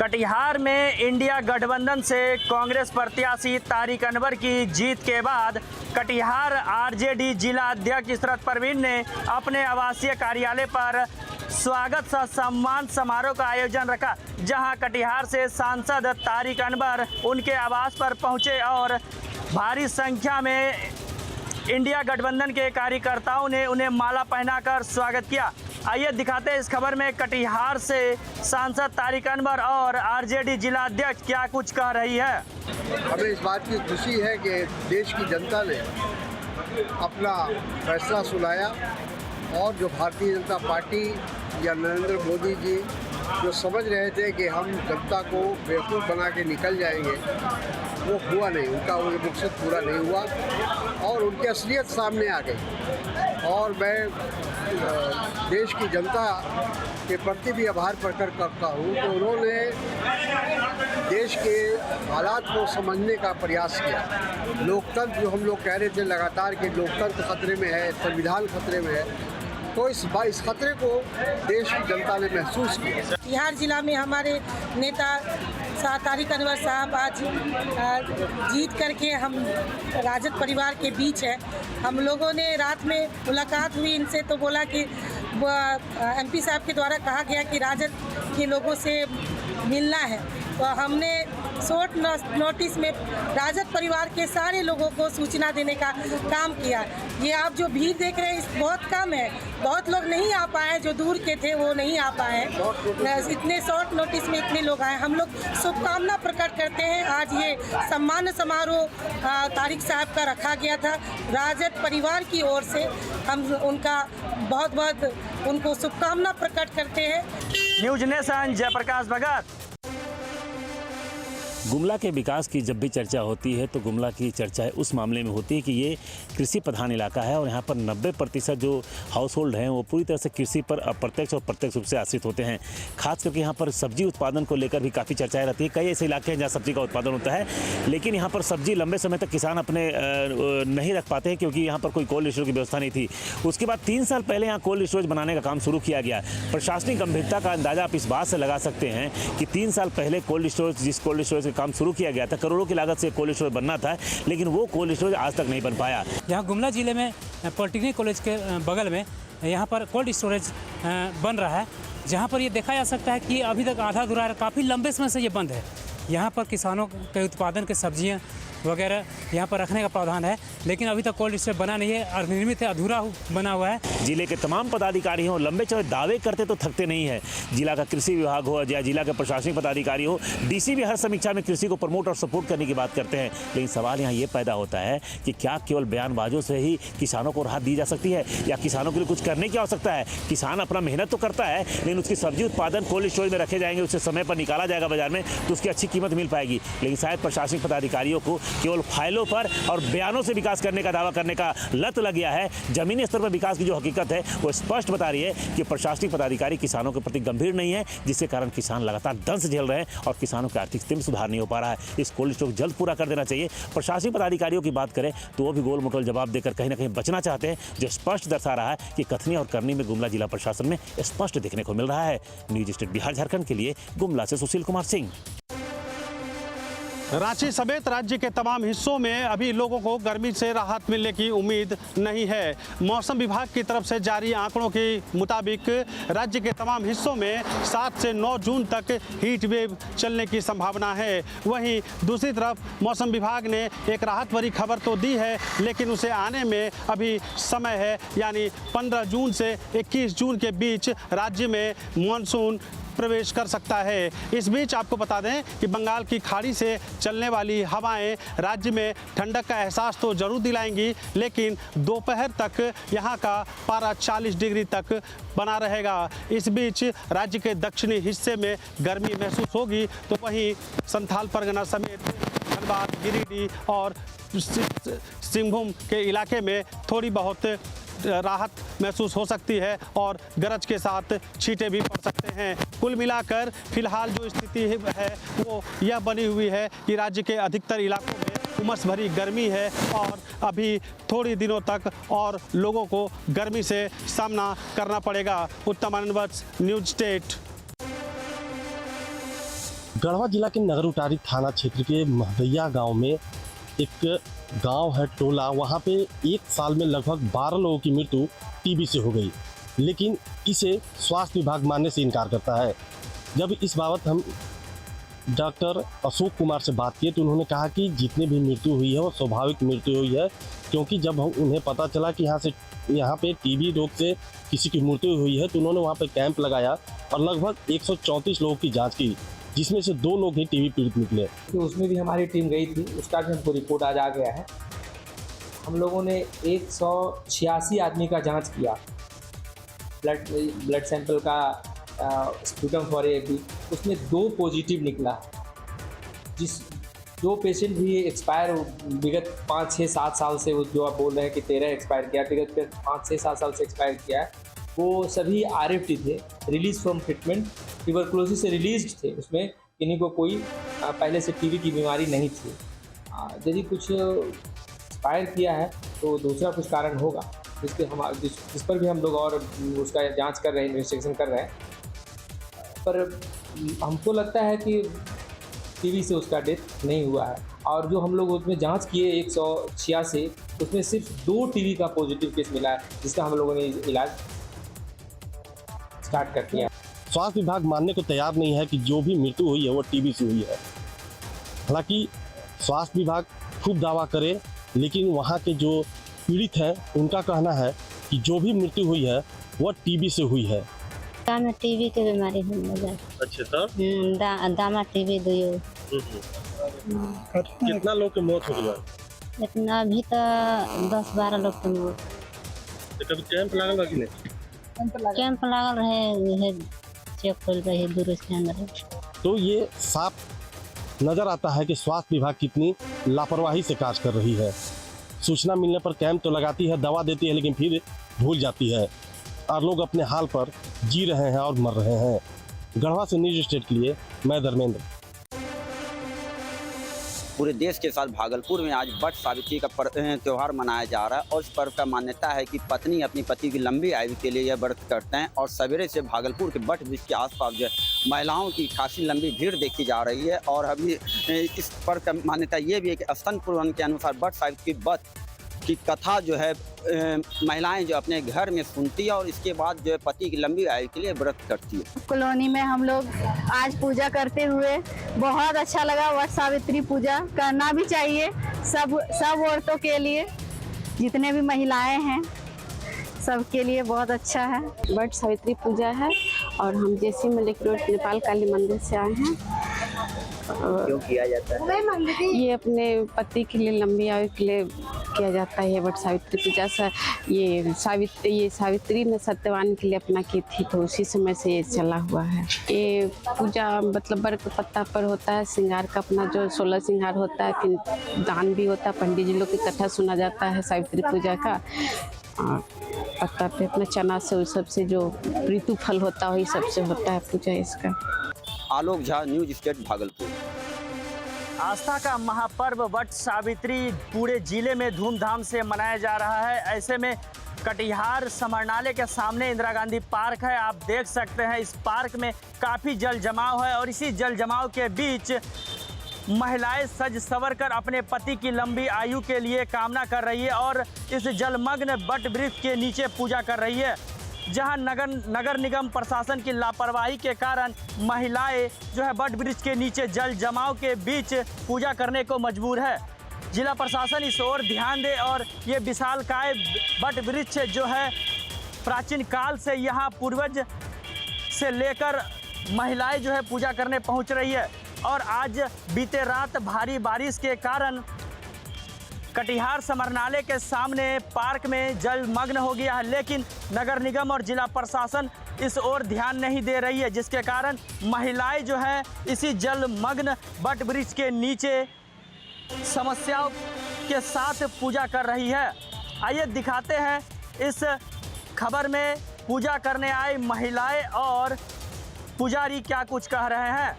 कटिहार में इंडिया गठबंधन से कांग्रेस प्रत्याशी तारिक अनवर की जीत के बाद कटिहार आरजेडी जिला अध्यक्ष इशरत परवीन ने अपने आवासीय कार्यालय पर स्वागत सह सम्मान समारोह का आयोजन रखा, जहां कटिहार से सांसद तारिक अनवर उनके आवास पर पहुंचे और भारी संख्या में इंडिया गठबंधन के कार्यकर्ताओं ने उन्हें माला पहनाकर स्वागत किया। आइए दिखाते हैं इस खबर में कटिहार से सांसद तारिक अनवर और आरजेडी जिला अध्यक्ष क्या कुछ कह रही है। हमें इस बात की खुशी है कि देश की जनता ने अपना फैसला सुनाया और जो भारतीय जनता पार्टी या नरेंद्र मोदी जी जो समझ रहे थे कि हम जनता को बेवकूफ़ बना के निकल जाएंगे, वो हुआ नहीं, उनका वो मकसद पूरा नहीं हुआ और उनकी असलियत सामने आ गई। और मैं देश की जनता के प्रति भी आभार प्रकट करता हूँ कि उन्होंने देश के हालात को समझने का प्रयास किया। लोकतंत्र जो हम लोग कह रहे थे लगातार कि लोकतंत्र खतरे में है, संविधान खतरे में है, तो इस खतरे को देश की जनता ने महसूस किया। कटिहार जिला में हमारे नेता तारिक अनवर साहब आज जीत करके हम राजद परिवार के बीच है। हम लोगों ने रात में मुलाकात हुई इनसे, तो बोला कि एमपी साहब के द्वारा कहा गया कि राजद के लोगों से मिलना है, तो हमने शॉर्ट नोटिस में राजद परिवार के सारे लोगों को सूचना देने का काम किया। ये आप जो भीड़ देख रहे हैं बहुत कम है, बहुत लोग नहीं आ पाए, जो दूर के थे वो नहीं आ पाए। इतने शॉर्ट नोटिस में इतने लोग आए। हम लोग शुभकामना प्रकट करते हैं। आज ये सम्मान समारोह तारिक साहब का रखा गया था राजद परिवार की ओर से। हम उनका बहुत बहुत उनको शुभकामना प्रकट करते हैं। न्यूज नेशन जयप्रकाश भगत। गुमला के विकास की जब भी चर्चा होती है तो गुमला की चर्चा उस मामले में होती है कि ये कृषि प्रधान इलाका है और यहाँ पर 90% जो हाउस होल्ड हैं वो पूरी तरह से कृषि पर अप्रत्यक्ष और प्रत्यक्ष रूप से आश्रित होते हैं। खास करके यहाँ पर सब्जी उत्पादन को लेकर भी काफ़ी चर्चाएं रहती है। कई ऐसे इलाके हैं जहाँ सब्जी का उत्पादन होता है, लेकिन यहाँ पर सब्जी लंबे समय तक किसान अपने नहीं रख पाते हैं क्योंकि यहाँ पर कोई कोल्ड स्टोरेज की व्यवस्था नहीं थी। उसके बाद 3 साल पहले यहाँ कोल्ड स्टोरेज बनाने का काम शुरू किया गया। प्रशासनिक गंभीरता का अंदाजा आप इस बात से लगा सकते हैं कि 3 साल पहले जिस कोल्ड स्टोरेज काम शुरू किया गया था, करोड़ों की लागत से कोल्ड स्टोरेज बनना था, लेकिन वो कोल्ड स्टोरेज आज तक नहीं बन पाया। यहाँ गुमला जिले में पॉलिटेक्निक कॉलेज के बगल में यहाँ पर कोल्ड स्टोरेज बन रहा है, जहाँ पर ये देखा जा सकता है कि अभी तक आधा अधूरा है, काफ़ी लंबे समय से ये बंद है। यहाँ पर किसानों के उत्पादन के सब्जियाँ वगैरह यहाँ पर रखने का प्रावधान है, लेकिन अभी तक कोल्ड स्टोरेज बना नहीं है, अनिर्मित है, अधूरा बना हुआ है। जिले के तमाम पदाधिकारी हों, लंबे चौड़े दावे करते तो थकते नहीं है। जिला का कृषि विभाग हो या जिला के प्रशासनिक पदाधिकारी हो, डीसी भी हर समीक्षा में कृषि को प्रमोट और सपोर्ट करने की बात करते हैं। लेकिन सवाल यहाँ ये पैदा होता है कि क्या केवल बयानबाजों से ही किसानों को राहत दी जा सकती है या किसानों के लिए कुछ करने की आवश्यकता है। किसान अपना मेहनत तो करता है, लेकिन उसकी सब्जी उत्पादन कोल्ड स्टोरेज में रखे जाएंगे, उससे समय पर निकाला जाएगा बाजार में, तो उसकी अच्छी कीमत मिल पाएगी। लेकिन शायद प्रशासनिक पदाधिकारियों को केवल फाइलों पर और बयानों से विकास करने का दावा करने का लत लग गया है। जमीनी स्तर पर विकास की जो हकीकत है वो स्पष्ट बता रही है कि प्रशासनिक पदाधिकारी किसानों के प्रति गंभीर नहीं है, जिसके कारण किसान लगातार दंश झेल रहे हैं और किसानों की आर्थिक स्थिति में सुधार नहीं हो पा रहा है। इस कोल्ड स्टोरेज जल्द पूरा कर देना चाहिए। प्रशासनिक पदाधिकारियों की बात करें तो वो भी गोल मटोल जवाब देकर कहीं ना कहीं बचना चाहते हैं, जो स्पष्ट दर्शा रहा है कि कथनी और करनी में गुमला जिला प्रशासन में स्पष्ट देखने को मिल रहा है। न्यूज स्टेट बिहार झारखंड के लिए गुमला से सुशील कुमार सिंह। रांची समेत राज्य के तमाम हिस्सों में अभी लोगों को गर्मी से राहत मिलने की उम्मीद नहीं है। मौसम विभाग की तरफ से जारी आंकड़ों के मुताबिक राज्य के तमाम हिस्सों में 7 से 9 जून तक हीट वेव चलने की संभावना है। वहीं दूसरी तरफ मौसम विभाग ने एक राहत भरी खबर तो दी है, लेकिन उसे आने में अभी समय है, यानी 15 जून से 21 जून के बीच राज्य में मानसून प्रवेश कर सकता है। इस बीच आपको बता दें कि बंगाल की खाड़ी से चलने वाली हवाएं राज्य में ठंडक का एहसास तो जरूर दिलाएंगी, लेकिन दोपहर तक यहां का पारा 40 डिग्री तक बना रहेगा। इस बीच राज्य के दक्षिणी हिस्से में गर्मी महसूस होगी, तो वहीं संथाल परगना समेत धनबाद, गिरिडीह और सिंहभूम के इलाके में थोड़ी बहुत राहत महसूस हो सकती है और गरज के साथ छींटे भी पड़ सकते हैं। कुल मिलाकर फिलहाल जो स्थिति है वो यह बनी हुई है कि राज्य के अधिकतर इलाकों में उमस भरी गर्मी है और अभी थोड़ी दिनों तक और लोगों को गर्मी से सामना करना पड़ेगा। उत्तम आनंद, न्यूज स्टेट। गढ़वा जिला के नगर उटारी थाना क्षेत्र के महदैया गांव में एक गांव है टोला, वहां पे एक साल में लगभग 12 लोगों की मृत्यु टीबी से हो गई, लेकिन इसे स्वास्थ्य विभाग मानने से इनकार करता है। जब इस बाबत हम डॉक्टर अशोक कुमार से बात किए तो उन्होंने कहा कि जितनी भी मृत्यु हुई है वो स्वाभाविक मृत्यु हुई है, क्योंकि जब उन्हें पता चला कि यहाँ पे टीबी रोग से किसी की मृत्यु हुई है तो उन्होंने वहाँ पे कैंप लगाया और लगभग 134 लोगों की जांच की, जिसमें से 2 लोग ही टीबी पीड़ित निकले। तो उसमें भी हमारी टीम गई थी, उसका भी हमको रिपोर्ट आज आ गया है। हम लोगों ने 186 आदमी का जांच किया, ब्लड सैंपल का स्पूटम फॉर एबी, उसमें 2 पॉजिटिव निकला। जो पेशेंट भी एक्सपायर विगत 5, 6, 7 साल से, वो जो आप बोल रहे हैं कि 13 एक्सपायर किया, विगत 5, 6, 7 साल से एक्सपायर किया है, वो सभी RFT थे, रिलीज फ्रॉम ट्रीटमेंट, ट्यूबरकुलोसिस से रिलीज थे। उसमें किन्हीं को कोई पहले से टीबी की बीमारी नहीं थी। यदि कुछ एक्सपायर किया है तो दूसरा कुछ कारण होगा, जिस पर भी हम लोग और उसका जांच कर रहे हैं, इन्वेस्टिगेशन कर रहे हैं। पर हमको लगता है कि टीबी से उसका डेथ नहीं हुआ है। और जो हम लोग उसमें जांच किए 186, उसमें सिर्फ 2 टीबी का पॉजिटिव केस मिला है, जिसका हम लोगों ने इलाज स्टार्ट कर दिया। स्वास्थ्य विभाग मानने को तैयार नहीं है कि जो भी मृत्यु हुई है वो टीबी से हुई है। हालांकि स्वास्थ्य विभाग खूब दावा करे, लेकिन वहाँ के जो पीड़ित हैं उनका कहना है कि जो भी मृत्यु हुई है वह टीबी से हुई है। में टीबी की बीमारी होने लगा। अच्छा, तब दामा टीबी दियो। कितना लोग की मौत हो गया? इतना अभी तो 10-12 लोग की मौत। तो कभी कैंप लागल रहा कि नहीं? कैंप लागल रहे, चेक खोल रहे, दूर के अंदर। तो ये साफ नजर आता है कि स्वास्थ्य विभाग कितनी लापरवाही से कार्य कर रही है। सूचना मिलने पर कैंप तो लगाती है, दवा देती है, लेकिन फिर भूल जाती है और लोग अपने हाल पर जी रहे हैं और मर रहे हैं। गढ़वा से न्यूज स्टेट के लिए मैं धर्मेंद्र। पूरे देश के साथ भागलपुर में आज वट सावित्री का त्यौहार मनाया जा रहा है और इस पर्व का मान्यता है कि पत्नी अपनी पति की लंबी आयु के लिए यह व्रत करते हैं। और सवेरे से भागलपुर के वट वृक्ष के आसपास जो महिलाओं की खासी लंबी भीड़ देखी जा रही है। और अभी इस पर्व का मान्यता ये भी है कि स्तन पुराण के अनुसार वट सावित्री व्रत की कथा जो है महिलाएं जो अपने घर में सुनती है और इसके बाद जो है पति की लंबी आयु के लिए व्रत करती है। कॉलोनी में हम लोग आज पूजा करते हुए बहुत अच्छा लगा। वट सावित्री पूजा करना भी चाहिए सब औरतों के लिए, जितने भी महिलाएं हैं सबके लिए बहुत अच्छा है। वट सावित्री पूजा है और हम जैसी मलिक रोड नेपाल काली मंदिर से आए हैं। क्यों किया जाता है? ये अपने पति के लिए लंबी आयु के लिए किया जाता है। वट सावित्री पूजा से ये सावित्री ने सत्यवान के लिए अपना की थी, तो उसी समय से ये चला हुआ है। ये पूजा मतलब बर के पत्ता पर होता है, श्रृंगार का अपना जो 16 श्रृंगार होता है, फिर दान भी होता है, पंडित जी लोग की कथा सुना जाता है सावित्री पूजा का। और पत्ता पे अपना चना से उस सबसे जो ऋतु फल होता है वही सबसे होता है पूजा इसका। आलोक झा, न्यूज स्टेट भागलपुर। आस्था का महापर्व वट सावित्री पूरे जिले में धूमधाम से मनाया जा रहा है। ऐसे में कटिहार समरनालय के सामने इंदिरा गांधी पार्क है। आप देख सकते हैं इस पार्क में काफ़ी जल जमाव है और इसी जल जमाव के बीच महिलाएं सज संवर कर अपने पति की लंबी आयु के लिए कामना कर रही है और इस जलमग्न वट वृक्ष के नीचे पूजा कर रही है, जहां नगर निगम प्रशासन की लापरवाही के कारण महिलाएं जो है वट वृक्ष के नीचे जल जमाव के बीच पूजा करने को मजबूर है। जिला प्रशासन इस ओर ध्यान दे और ये विशालकाय वट वृक्ष जो है प्राचीन काल से यहाँ पूर्वज से लेकर महिलाएं जो है पूजा करने पहुँच रही है। और आज बीते रात भारी बारिश के कारण कटिहार समरनालय के सामने पार्क में जलमग्न हो गया है, लेकिन नगर निगम और जिला प्रशासन इस ओर ध्यान नहीं दे रही है, जिसके कारण महिलाएं जो है इसी जलमग्न वट वृक्ष के नीचे समस्याओं के साथ पूजा कर रही है। आइए दिखाते हैं इस खबर में पूजा करने आई महिलाएं और पुजारी क्या कुछ कह रहे हैं।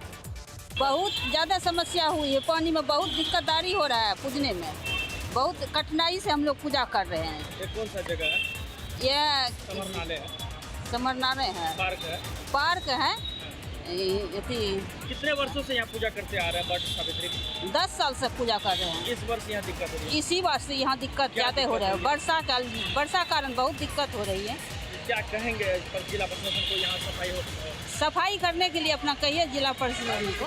बहुत ज़्यादा समस्या हुई है, पानी में बहुत दिक्कतदारी हो रहा है, पूजने में बहुत कठिनाई से हम लोग पूजा कर रहे हैं। ये कौन सा जगह है? ये समरनालय है। समरनालय है, पार्क है। पार्क है कितने वर्षों से यहाँ पूजा करते आ रहे हैं वट सावित्री? 10 साल से पूजा कर रहे हैं। इस वर्ष यहाँ दिक्कत हो रही है? इसी वर्ष से यहाँ दिक्कत ज़्यादा हो रहा है। वर्षा कारण बहुत दिक्कत हो रही है। क्या कहेंगे पर जिला प्रशासन को यहाँ सफाई करने के लिए अपना कहिए जिला प्रशासन को।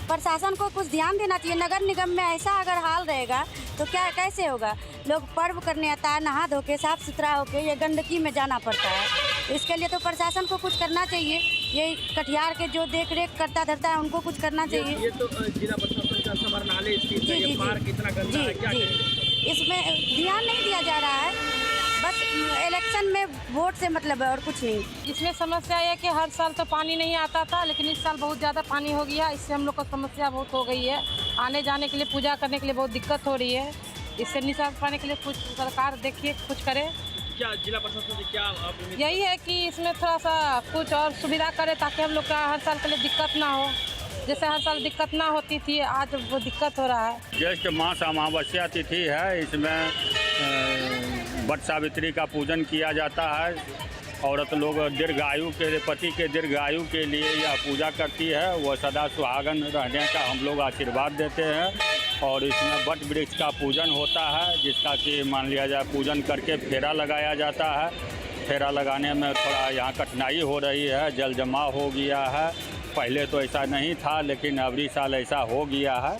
प्रशासन को कुछ ध्यान देना चाहिए। नगर निगम में ऐसा अगर हाल रहेगा तो क्या कैसे होगा? लोग पर्व करने आता है, नहा धो के साफ सुथरा होके ये गंदगी में जाना पड़ता है। इसके लिए तो प्रशासन को कुछ करना चाहिए। ये कटिहार के जो देख रेख करता धरता है उनको कुछ करना चाहिए। ये तो जिला प्रशासन का समरनालय स्थित है, ये पार्क इतना गंदा है, क्या कहेंगे? इसमें ध्यान नहीं दिया जा रहा है। बस इलेक्शन में वोट से मतलब है और कुछ नहीं। इसमें समस्या है कि हर साल तो पानी नहीं आता था, लेकिन इस साल बहुत ज़्यादा पानी हो गया। इससे हम लोग को समस्या बहुत हो गई है। आने जाने के लिए, पूजा करने के लिए बहुत दिक्कत हो रही है। इससे निजात पाने के लिए कुछ सरकार देखिए, कुछ करे। क्या जिला प्रशासन से क्या आप यही है कि इसमें थोड़ा सा कुछ और सुविधा करे ताकि हम लोग का हर साल के लिए दिक्कत ना हो। जैसे हर साल दिक्कत ना होती थी, आज वो दिक्कत हो रहा है। ज्येष्ठ मास अमावस्या तिथि है, इसमें वट सावित्री का पूजन किया जाता है। औरत लोग दीर्घायु के, पति के दीर्घायु के लिए यह पूजा करती है। वह सदा सुहागन रहने का हम लोग आशीर्वाद देते हैं। और इसमें वट वृक्ष का पूजन होता है, जिसका कि मान लिया जाए पूजन करके फेरा लगाया जाता है। फेरा लगाने में थोड़ा यहाँ कठिनाई हो रही है, जल जमाव हो गया है। पहले तो ऐसा नहीं था, लेकिन अगली साल ऐसा हो गया है।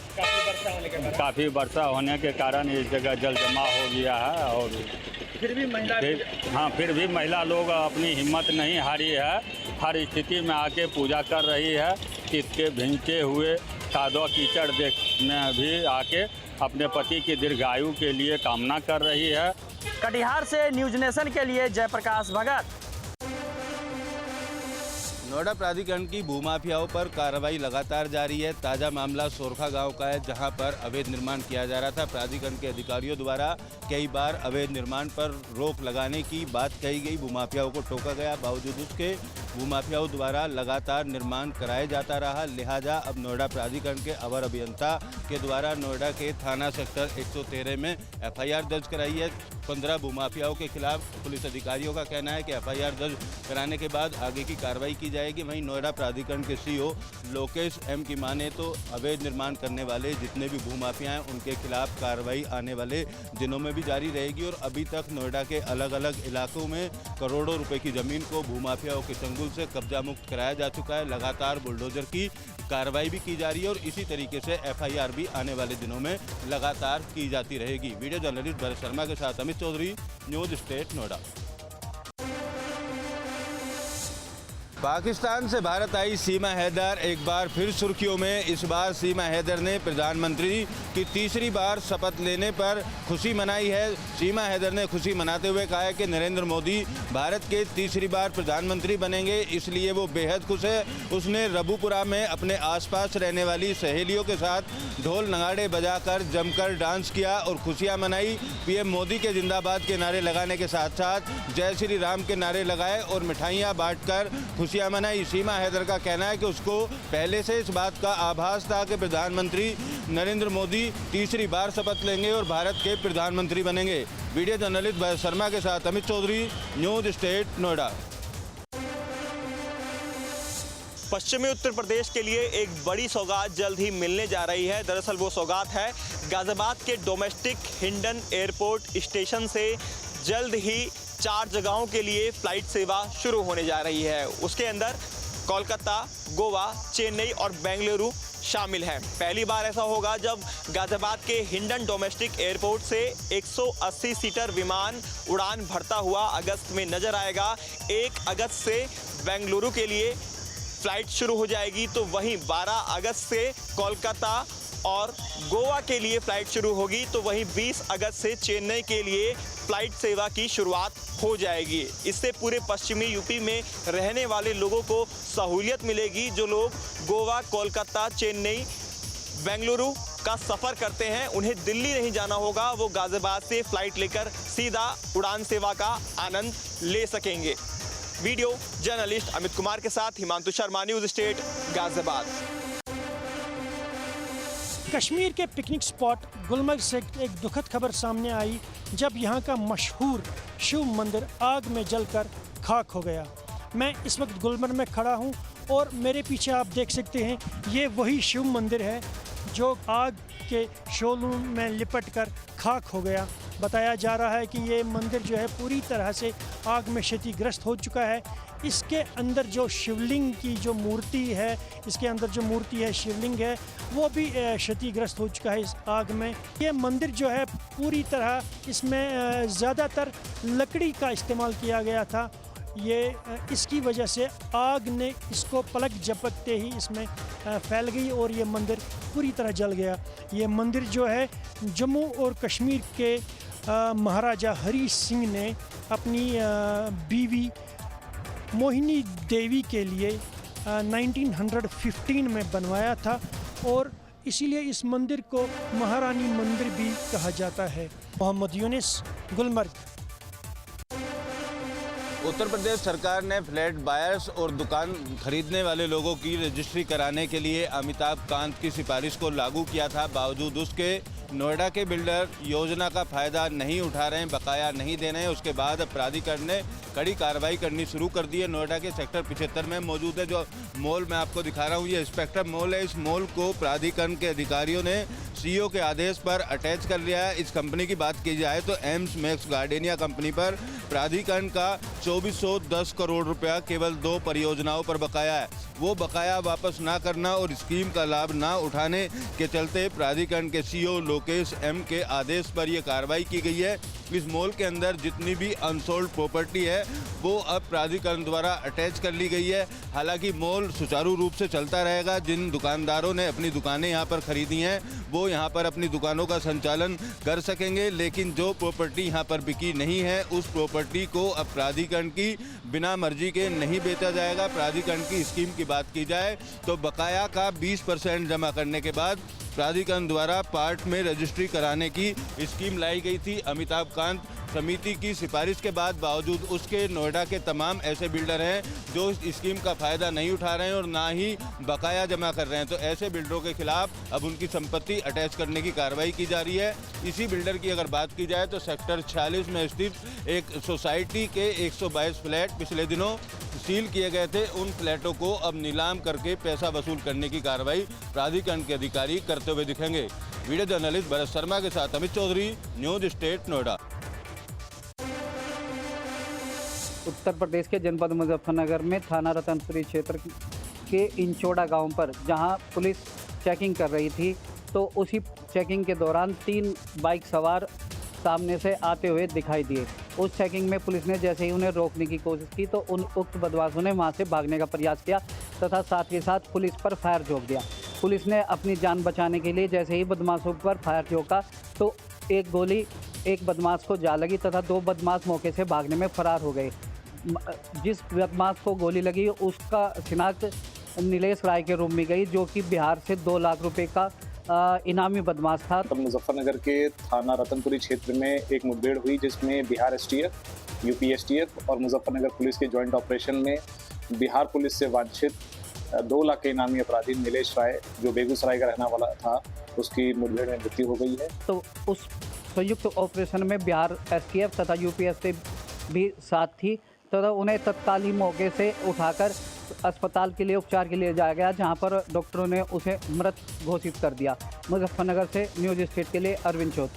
काफ़ी वर्षा होने के कारण इस जगह जल जमाव हो गया है। और फिर भी महिला लोग अपनी हिम्मत नहीं हारी है। हर स्थिति में आके पूजा कर रही है। किसके भिंचे हुए कादवा कीचड़ देखने भी आके अपने पति की दीर्घायु के लिए कामना कर रही है। कटिहार से न्यूज नेशन के लिए जयप्रकाश भगत। नोएडा प्राधिकरण की भूमाफियाओं पर कार्रवाई लगातार जारी है। ताज़ा मामला सोरखा गांव का है, जहां पर अवैध निर्माण किया जा रहा था। प्राधिकरण के अधिकारियों द्वारा कई बार अवैध निर्माण पर रोक लगाने की बात कही गई, भूमाफियाओं को टोका गया। बावजूद उसके भूमाफियाओं द्वारा लगातार निर्माण कराया जाता रहा। लिहाजा अब नोएडा प्राधिकरण के अवर अभियंता के द्वारा नोएडा के थाना सेक्टर 113 में FIR दर्ज कराई है। 15 भूमाफियाओं के खिलाफ पुलिस अधिकारियों का कहना है कि FIR दर्ज कराने के बाद आगे की कार्रवाई की जाएगी। वहीं नोएडा प्राधिकरण के CEO लोकेश M की माने तो अवैध निर्माण करने वाले जितने भी भूमाफिया हैं उनके खिलाफ कार्रवाई आने वाले दिनों में भी जारी रहेगी। और अभी तक नोएडा के अलग अलग इलाकों में करोड़ों रुपए की जमीन को भूमाफियाओं के चंगुल से कब्जा मुक्त कराया जा चुका है। लगातार बुलडोजर की कार्रवाई भी की जा रही है और इसी तरीके से FIR भी आने वाले दिनों में लगातार की जाती रहेगी। वीडियो जर्नलिस्ट भरत शर्मा के साथ अमित चौधरी, न्यूज स्टेट नोएडा। पाकिस्तान से भारत आई सीमा हैदर एक बार फिर सुर्खियों में। इस बार सीमा हैदर ने प्रधानमंत्री की तीसरी बार शपथ लेने पर खुशी मनाई है। सीमा हैदर ने खुशी मनाते हुए कहा है कि नरेंद्र मोदी भारत के तीसरी बार प्रधानमंत्री बनेंगे, इसलिए वो बेहद खुश है। उसने रबुपुरा में अपने आसपास रहने वाली सहेलियों के साथ ढोल नगाड़े बजाकर जमकर डांस किया और खुशियाँ मनाई। PM मोदी के जिंदाबाद के नारे लगाने के साथ साथ जय श्री राम के नारे लगाए और मिठाइयाँ बांटकर खुशियाँ मनाई। सीमा हैदर का कहना है कि उसको पहले से इस बात का आभास था कि प्रधानमंत्री नरेंद्र मोदी तीसरी बार शपथ लेंगे और भारत के प्रधानमंत्री बनेंगे। वीडियो जर्नलिस्ट भरत शर्मा के साथ अमित चौधरी, न्यूज स्टेट नोएडा। पश्चिमी उत्तर प्रदेश के लिए एक बड़ी सौगात जल्द ही मिलने जा रही है। दरअसल वो सौगात है गाजियाबाद के डोमेस्टिक हिंडन एयरपोर्ट स्टेशन से जल्द ही 4 जगहों के लिए फ़्लाइट सेवा शुरू होने जा रही है। उसके अंदर कोलकाता, गोवा, चेन्नई और बेंगलुरु शामिल हैं। पहली बार ऐसा होगा जब गाजियाबाद के हिंडन डोमेस्टिक एयरपोर्ट से 180 सीटर विमान उड़ान भरता हुआ अगस्त में नजर आएगा। 1 अगस्त से बेंगलुरु के लिए फ़्लाइट शुरू हो जाएगी, तो वहीं 12 अगस्त से कोलकाता और गोवा के लिए फ़्लाइट शुरू होगी, तो वहीं 20 अगस्त से चेन्नई के लिए फ़्लाइट सेवा की शुरुआत हो जाएगी। इससे पूरे पश्चिमी यूपी में रहने वाले लोगों को सहूलियत मिलेगी। जो लोग गोवा, कोलकाता, चेन्नई, बेंगलुरु का सफ़र करते हैं, उन्हें दिल्ली नहीं जाना होगा। वो गाजियाबाद से फ़्लाइट लेकर सीधा उड़ान सेवा का आनंद ले सकेंगे। वीडियो जर्नलिस्ट अमित कुमार के साथ हिमांशु शर्मा, न्यूज़ स्टेट, गाजियाबाद। कश्मीर के पिकनिक स्पॉट गुलमर्ग से एक दुखद खबर सामने आई, जब यहाँ का मशहूर शिव मंदिर आग में जलकर खाक हो गया। मैं इस वक्त गुलमर्ग में खड़ा हूँ और मेरे पीछे आप देख सकते हैं ये वही शिव मंदिर है जो आग के शोलों में लिपट कर खाक हो गया। बताया जा रहा है कि ये मंदिर जो है पूरी तरह से आग में क्षतिग्रस्त हो चुका है। इसके अंदर जो शिवलिंग की जो मूर्ति है, इसके अंदर जो मूर्ति है शिवलिंग है, वो भी क्षतिग्रस्त हो चुका है इस आग में। ये मंदिर जो है पूरी तरह इसमें ज़्यादातर लकड़ी का इस्तेमाल किया गया था। ये इसकी वजह से आग ने इसको पलक झपकते ही इसमें फैल गई और ये मंदिर पूरी तरह जल गया। ये मंदिर जो है जम्मू और कश्मीर के महाराजा हरी सिंह ने अपनी बीवी मोहिनी देवी के लिए 1915 में बनवाया था और इसीलिए इस मंदिर को महारानी मंदिर भी कहा जाता है। मोहम्मद यूनिस, गुलमर्ग। उत्तर प्रदेश सरकार ने फ्लैट बायर्स और दुकान खरीदने वाले लोगों की रजिस्ट्री कराने के लिए अमिताभ कांत की सिफारिश को लागू किया था। बावजूद उसके नोएडा के बिल्डर योजना का फायदा नहीं उठा रहे हैं, बकाया नहीं दे रहे हैं। उसके बाद प्राधिकरण ने कड़ी कार्रवाई करनी शुरू कर दी है। नोएडा के सेक्टर 75 में मौजूद है जो मॉल मैं आपको दिखा रहा हूँ, ये स्पेक्ट्रम मॉल है। इस मॉल को प्राधिकरण के अधिकारियों ने सीईओ के आदेश पर अटैच कर लिया है। इस कंपनी की बात की जाए तो एम्स मैक्स गार्डेनिया कंपनी पर प्राधिकरण का 2410 करोड़ रुपया केवल 2 परियोजनाओं पर बकाया है। वो बकाया वापस ना करना और स्कीम का लाभ ना उठाने के चलते प्राधिकरण के सीईओ लोकेश एम के आदेश पर यह कार्रवाई की गई है। इस मॉल के अंदर जितनी भी अनसोल्ड प्रॉपर्टी है वो अब प्राधिकरण द्वारा अटैच कर ली गई है। हालांकि मॉल सुचारू रूप से चलता रहेगा। जिन दुकानदारों ने अपनी दुकानें यहाँ पर खरीदी हैं वो यहाँ पर अपनी दुकानों का संचालन कर सकेंगे, लेकिन जो प्रॉपर्टी यहाँ पर बिकी नहीं है उस प्रॉपर्टी को अब प्राधिकरण की बिना मर्जी के नहीं बेचा जाएगा। प्राधिकरण की स्कीम की बात की जाए तो बकाया का 20% जमा करने के बाद प्राधिकरण द्वारा पार्ट में रजिस्ट्री कराने की स्कीम लाई गई थी। अमिताभ कांत समिति की सिफारिश के बाद बावजूद उसके नोएडा के तमाम ऐसे बिल्डर हैं जो इस स्कीम का फ़ायदा नहीं उठा रहे हैं और ना ही बकाया जमा कर रहे हैं। तो ऐसे बिल्डरों के खिलाफ अब उनकी संपत्ति अटैच करने की कार्रवाई की जा रही है। इसी बिल्डर की अगर बात की जाए तो सेक्टर 46 में स्थित एक सोसाइटी के 122 फ्लैट पिछले दिनों सील किए गए थे। उन फ्लैटों को अब नीलाम करके पैसा वसूल करने की कार्रवाई प्राधिकरण के अधिकारी करते हुए दिखेंगे। वीडियो जर्नलिस्ट भरत शर्मा के साथ अमित चौधरी, न्यूज स्टेट नोएडा। उत्तर प्रदेश के जनपद मुजफ्फरनगर में थाना रतनपुरी क्षेत्र के इंचोड़ा गांव पर जहां पुलिस चेकिंग कर रही थी तो उसी चेकिंग के दौरान 3 बाइक सवार सामने से आते हुए दिखाई दिए। उस चेकिंग में पुलिस ने जैसे ही उन्हें रोकने की कोशिश की तो उन उक्त बदमाशों ने वहां से भागने का प्रयास किया तथा साथ ही साथ पुलिस पर फायर झोंक दिया। पुलिस ने अपनी जान बचाने के लिए जैसे ही बदमाशों पर फायर झोंका तो एक गोली एक बदमाश को जा लगी तथा 2 बदमाश मौके से भागने में फरार हो गए। जिस बदमाश को गोली लगी उसका शिनाख्त नीलेश राय के रूप में गई, जो कि बिहार से 2 लाख रुपए का इनामी बदमाश था। मुजफ्फरनगर के थाना रतनपुरी क्षेत्र में एक मुठभेड़ हुई जिसमें बिहार एसटीएफ, यूपी एसटीएफ और मुजफ्फरनगर पुलिस के जॉइंट ऑपरेशन में बिहार पुलिस से वांछित 2 लाख के इनामी अपराधी नीलेश राय जो बेगूसराय का रहने वाला था उसकी मुठभेड़ में मृत्यु हो गई है। तो उस संयुक्त ऑपरेशन में बिहार एसटीएफ तथा यूपी एसटीएफ भी साथ थी तथा उन्हें तत्काल ही मौके से उठाकर अस्पताल के लिए उपचार के लिए जाया गया, जहां पर डॉक्टरों ने उसे मृत घोषित कर दिया। मुजफ्फरनगर से न्यूज स्टेट के लिए अरविंद चौथ।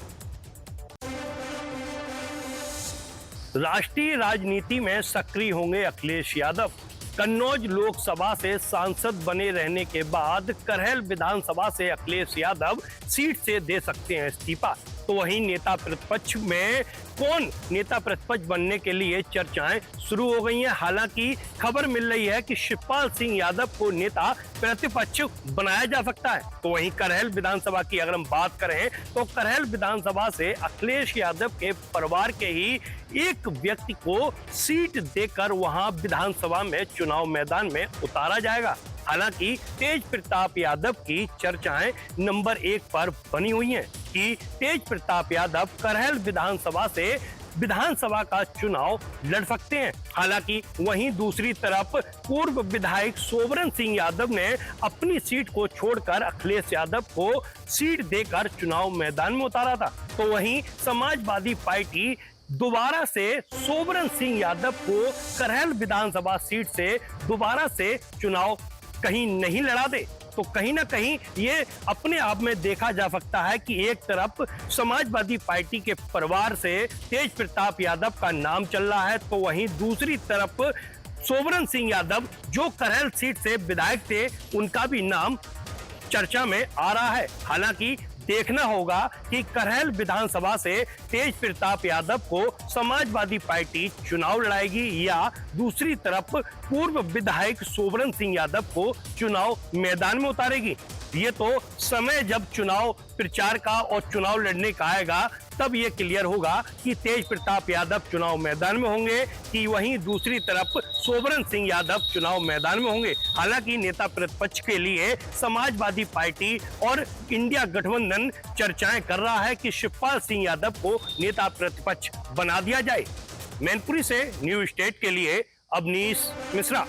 राष्ट्रीय राजनीति में सक्रिय होंगे अखिलेश यादव। कन्नौज लोकसभा से सांसद बने रहने के बाद करहल विधानसभा से अखिलेश यादव सीट से दे सकते हैं इस्तीफा। तो वहीं नेता प्रतिपक्ष में कौन नेता प्रतिपक्ष बनने के लिए चर्चाएं शुरू हो गई हैं। हालांकि खबर मिल रही है कि शिवपाल सिंह यादव को नेता प्रतिपक्ष बनाया जा सकता है। तो वहीं करहल विधानसभा की अगर हम बात करें तो करहल विधानसभा से अखिलेश यादव के परिवार के ही एक व्यक्ति को सीट देकर वहां विधानसभा में चुनाव मैदान में उतारा जाएगा। हालांकि तेज प्रताप यादव की चर्चाएं नंबर 1 पर बनी हुई हैं कि तेज प्रताप यादव करहल विधानसभा से विधानसभा का चुनाव लड़ सकते हैं। हालांकि वहीं दूसरी तरफ पूर्व विधायक सोबरन सिंह यादव ने अपनी सीट को छोड़कर अखिलेश यादव को सीट देकर चुनाव मैदान में उतारा था। तो वहीं समाजवादी पार्टी दोबारा से सोबरन सिंह यादव को करहल विधानसभा सीट से दोबारा से चुनाव कहीं नहीं लड़ा दे, तो कहीं ना कहीं ये अपने आप में देखा जा सकता है कि एक तरफ समाजवादी पार्टी के परिवार से तेज प्रताप यादव का नाम चल रहा है, तो वहीं दूसरी तरफ सोबरन सिंह यादव जो करहल सीट से विधायक थे उनका भी नाम चर्चा में आ रहा है। हालांकि देखना होगा कि करहल विधानसभा से तेज प्रताप यादव को समाजवादी पार्टी चुनाव लड़ाएगी या दूसरी तरफ पूर्व विधायक सोबरन सिंह यादव को चुनाव मैदान में उतारेगी। ये तो समय जब चुनाव प्रचार का और चुनाव लड़ने का आएगा तब ये क्लियर होगा कि तेज प्रताप यादव चुनाव मैदान में होंगे कि वहीं दूसरी तरफ सोबरन सिंह यादव चुनाव मैदान में होंगे। हालांकि नेता प्रतिपक्ष के लिए समाजवादी पार्टी और इंडिया गठबंधन चर्चाएं कर रहा है कि शिवपाल सिंह यादव को नेता प्रतिपक्ष बना दिया जाए। मैनपुरी से न्यू स्टेट के लिए अवनीश मिश्रा।